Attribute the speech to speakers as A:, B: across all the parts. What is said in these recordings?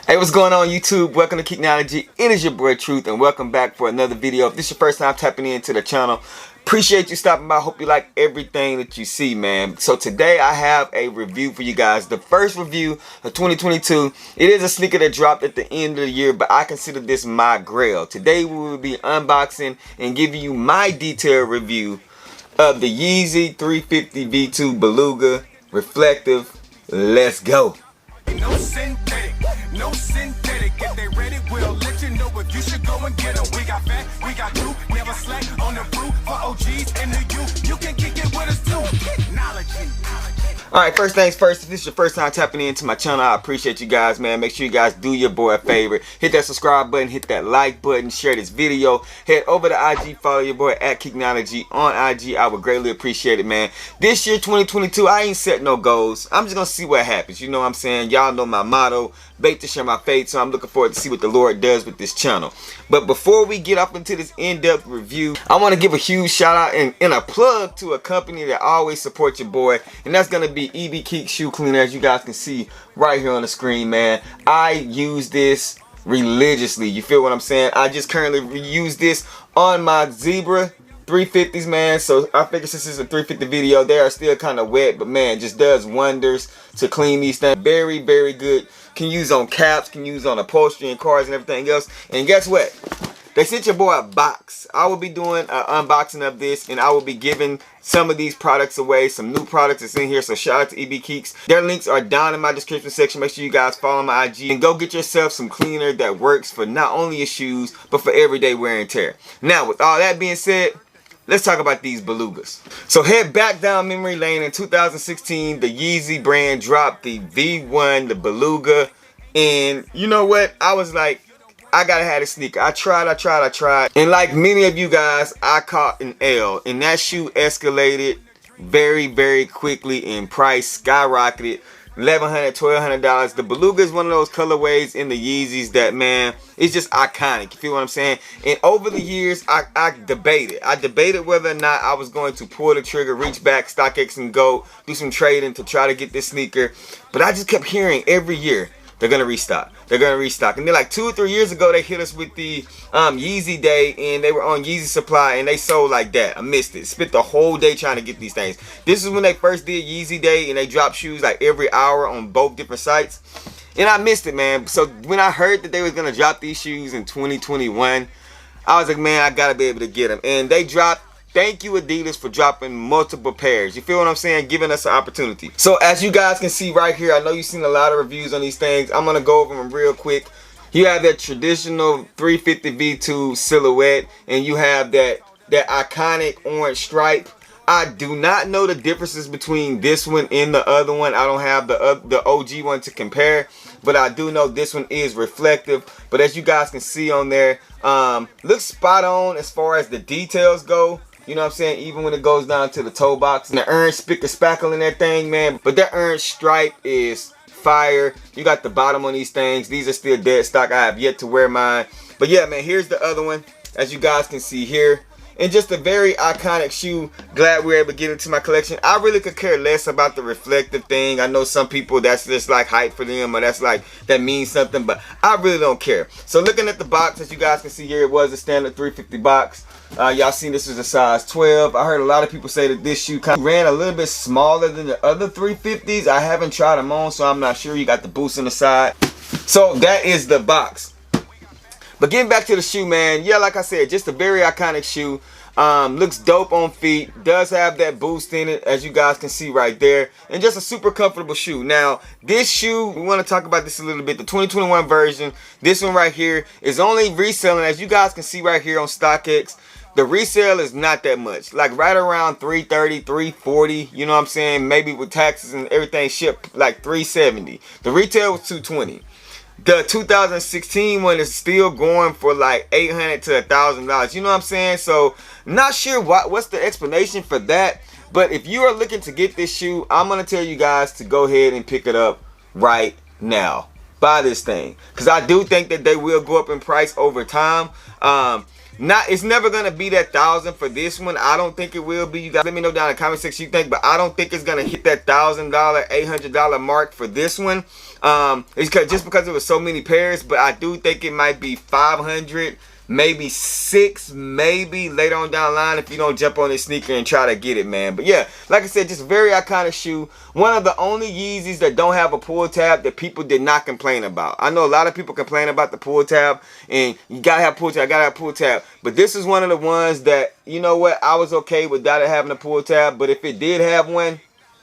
A: Hey, what's going on YouTube? Welcome to KICKnology. It is your boy Truth, and welcome back for another video. If this is your first time tapping into the channel, appreciate you stopping by. Hope you like everything that you see, man. So today I have a review for you guys. The first review of 2022. It is a sneaker that dropped at the end of the year, but I consider this my grail. Today we will be unboxing and giving you my detailed review of the Yeezy 350 V2 Beluga Reflective. Let's go.
B: No synthetic, if they ready, we'll let you know if you should go and get them. We got fat, we got two, never slack on the fruit for OGs and the youth. You can kick it with us too. KICKnology.
A: Alright, first things first, if this is your first time tapping into my channel, I appreciate you guys, man. Make sure you guys do your boy a favor. Hit that subscribe button, hit that like button, share this video. Head over to IG, follow your boy at KICKnology on IG. I would greatly appreciate it, man. This year, 2022, I ain't set no goals. I'm just going to see what happens. You know what I'm saying? Y'all know my motto, bait to share my faith. So I'm looking forward to see what the Lord does with this channel. But before we get up into this in-depth review, I want to give a huge shout out and a plug to a company that always supports your boy. And that's going to be EB Kick Shoe Cleaner, as you guys can see right here on the screen, man. I use this religiously. You feel what I'm saying? I just currently use this on my Zebra 350s, man. So I figure since it's a 350 video, they are still kind of wet, but man, just does wonders to clean these things. Very, very good. Can use on caps, can use on upholstery and cars and everything else. And guess what? They sent your boy a box. I will be doing an unboxing of this, and I will be giving some of these products away. Some new products that's in here, so shout out to EB Keeks. Their links are down in my description section. Make sure you guys follow my IG and go get yourself some cleaner that works for not only your shoes, but for everyday wear and tear. Now, with all that being said, let's talk about these Belugas. So head back down memory lane. In 2016, the Yeezy brand dropped the V1, the Beluga, and you know what? I was like, I gotta have a sneaker. I tried. And like many of you guys, I caught an L. And that shoe escalated very, very quickly in price, skyrocketed. $1,100, $1,200. The Beluga is one of those colorways in the Yeezys that, man, it's just iconic. You feel what I'm saying? And over the years, I debated. I debated whether or not I was going to pull the trigger, reach back, StockX and go, do some trading to try to get this sneaker. But I just kept hearing every year, they're going to restock. They're going to restock. And then like 2 or 3 years ago, they hit us with the Yeezy Day, and they were on Yeezy Supply, and they sold like that. I missed it. Spent the whole day trying to get these things. This is when they first did Yeezy Day, and they dropped shoes like every hour on both different sites. And I missed it, man. So when I heard that they was going to drop these shoes in 2021, I was like, man, I got to be able to get them. And they dropped. Thank you, Adidas, for dropping multiple pairs. You feel what I'm saying? Giving us an opportunity. So as you guys can see right here, I know you've seen a lot of reviews on these things. I'm going to go over them real quick. You have that traditional 350 V2 silhouette, and you have that iconic orange stripe. I do not know the differences between this one and the other one. I don't have the OG one to compare, but I do know this one is reflective. But as you guys can see on there, looks spot on as far as the details go. You know what I'm saying? Even when it goes down to the toe box and the orange spick and spackle in that thing, man. But that orange stripe is fire. You got the bottom on these things. These are still dead stock. I have yet to wear mine. But yeah, man, here's the other one. As you guys can see here. And just a very iconic shoe. Glad we were able to get into my collection. I really could care less about the reflective thing. I know some people that's just like hype for them, or that's like, that means something, but I really don't care. So looking at the box, as you guys can see here, it was a standard 350 box. Y'all seen this is a size 12. I heard a lot of people say that this shoe kind of ran a little bit smaller than the other 350s. I haven't tried them on, so I'm not sure. You got the boost on the side. So that is the box. But getting back to the shoe, man, yeah, like I said, just a very iconic shoe. Looks dope on feet. Does have that boost in it, as you guys can see right there. And just a super comfortable shoe. Now, this shoe, we want to talk about this a little bit. The 2021 version, this one right here, is only reselling, as you guys can see right here on StockX. The resale is not that much. Like right around $330, $340. You know what I'm saying? Maybe with taxes and everything shipped, like $370. The retail was $220. The 2016 one is still going for like $800 to $1,000. You know what I'm saying? So not sure what's the explanation for that. But if you are looking to get this shoe, I'm going to tell you guys to go ahead and pick it up right now. Buy this thing. Because I do think that they will go up in price over time. It's never gonna be that 1,000 for this one. I don't think it will be. You guys let me know down in the comment section what you think, but I don't think it's gonna hit that $1,000, $800 mark for this one. It's just because there was so many pairs, but I do think it might be 500, maybe 6, maybe later on down the line if you don't jump on this sneaker and try to get it, man. But yeah, like I said, just a very iconic shoe. One of the only Yeezys that don't have a pull tab that people did not complain about. I know a lot of people complain about the pull tab, and you gotta have pull tab, gotta have pull tab. But this is one of the ones that, you know what, I was okay without it having a pull tab, but if it did have one,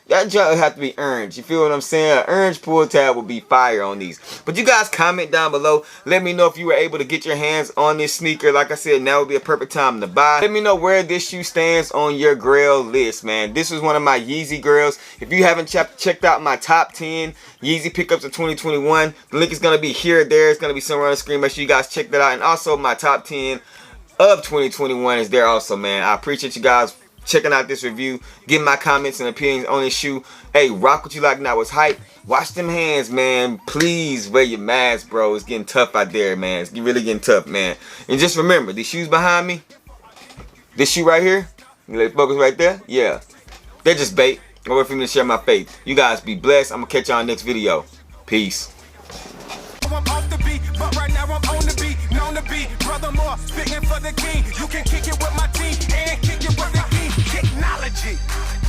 A: that junk would have to be orange. You feel what I'm saying? An orange pull tab would be fire on these. But you guys comment down below. Let me know if you were able to get your hands on this sneaker. Like I said, now would be a perfect time to buy. Let me know where this shoe stands on your grail list, man. This was one of my Yeezy grails. If you haven't checked out my top 10 Yeezy pickups of 2021, the link is going to be here or there. It's going to be somewhere on the screen. Make sure you guys check that out. And also my top 10 of 2021 is there also, man. I appreciate you guys checking out this review, getting my comments and opinions on this shoe. Hey, rock what you like now. It's hype. Wash them hands, man. Please wear your mask, bro. It's getting tough out there, man. It's really getting tough, man. And just remember, these shoes behind me, this shoe right here, you let it focus right there? Yeah. They're just bait. I'm waiting for me to share my faith. You guys be blessed. I'm going to catch y'all in the next video. Peace.
B: I'm off the beat, but right now I'm on the beat, known to be brother more, spitting for the king. You can kick it with my team and kick it with the king. KICKnology.